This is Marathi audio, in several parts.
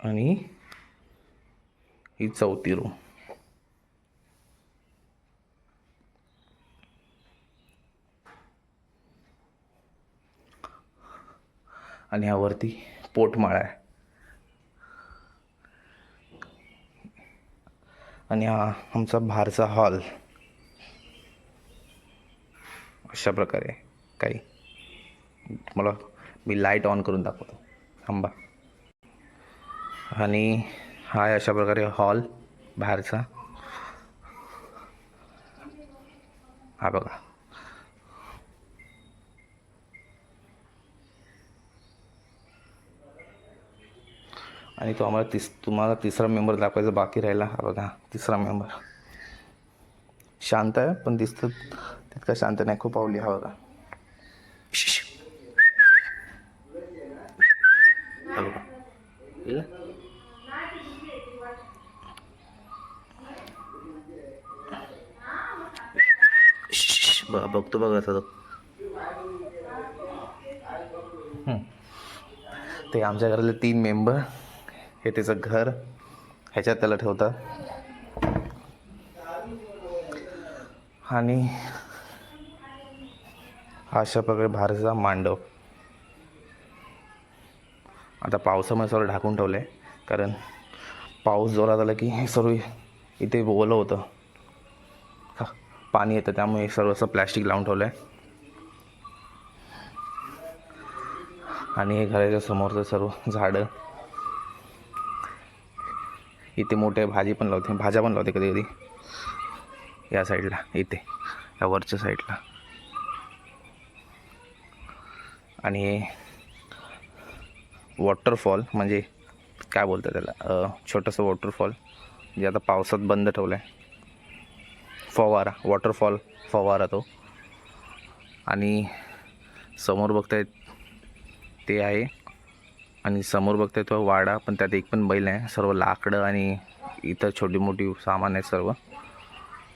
आणि ही चौथी रूम. आणि ह्यावरती पोटमाळा आहे. आणि हा आमचा बाहेरचा हॉल अशा प्रकारे. काही मला मी लाईट ऑन करून दाखवतो, थांबा. आणि हा आहे अशा प्रकारे हॉल बाहेरचा. हा बघा. आणि तो आम्हाला तुम्हाला तिसरा मेंबर दाखवायचा बाकी राहिला. हा बघा, तिसरा मेंबर शांत आहे, पण दिसतं तितका शांत नाही, खूप आवली. हा बघा. बघतो बघा असं. ते आमच्या घरातले 3 मेंबर. हे त्याचं घर, ह्याच्यात त्याला ठेवतात. आणि अशा प्रकारे बाहेरचा मांडव. आता पावसामुळे सर्व ढाकून ठेवलं आहे, कारण पाऊस जोरात आला की हे सर्व इथे ओलं होतं, पाणी येतं, त्यामुळे सर्व असं प्लॅस्टिक लावून ठेवलं आहे. आणि हे घराच्या समोरचं सर्व झाडं. इथे मोठे भाज्या पण लावते कधी कधी या साईडला, इथे या वरच्या साईडला. आणि हे वॉटरफॉल, म्हणजे काय बोलतात त्याला, छोटंसं वॉटरफॉल जे आता पावसात बंद ठेवलं आहे. फवारा, वॉटरफॉल फवारा तो. आणि समोर बघतायत ते आहे. आणि समोर बघताय तो वाडा, पण त्यात एक पण बैल नाही. सर्व लाकडं आणि इतर छोटी मोठी सामान आहे सर्व.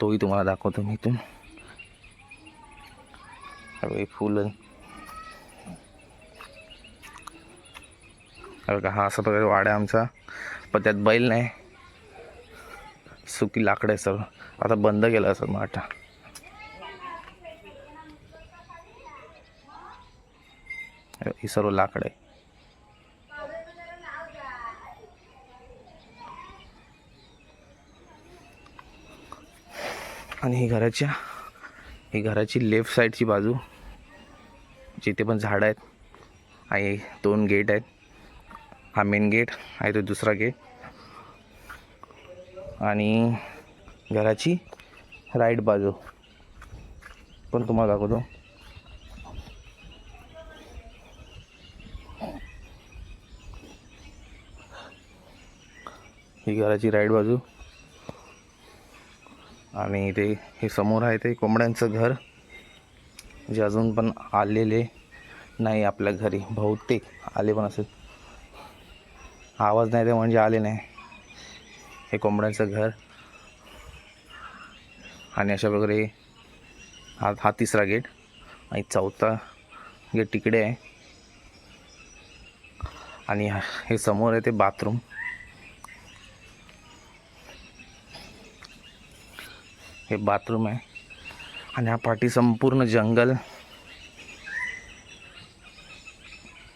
तोही तुम्हाला दाखवतो मी इथून. फुलं बघा. हा असा प्रकारे वाडा आहे आमचा, पण त्यात बैल नाही, सुकी लाकडं आहे सर्व. आता बंद केलं असं मग आता. ही सर्व लाकडं आहे. आणि ही घराची लेफ्ट साईडची बाजू, जिथे पण झाडं आहेत. आणि 2 गेट आहेत. हा मेन गेट आहे, तो दुसरा गेट. आणि घराची राईट बाजू पण तुम्हाला दाखवतो. ही घराची राईट बाजू. आणि ते हे समोर आहे ते कोंबड्यांचं घर, जे अजून पण आलेले नाही आपल्या घरी. बहुतेक आले पण असेल, आवाज नाही ते म्हणजे आले नाही. हे कोंबड्यांचं घर. आणि अशा प्रकारे हा तिसरा गेट. आणि चौथा गेट तिकडे आहे. आणि हे समोर आहे ते बाथरूम. हे बाथरूम आहे. आणि हा पाठी संपूर्ण जंगल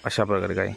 अशा प्रकारे काही.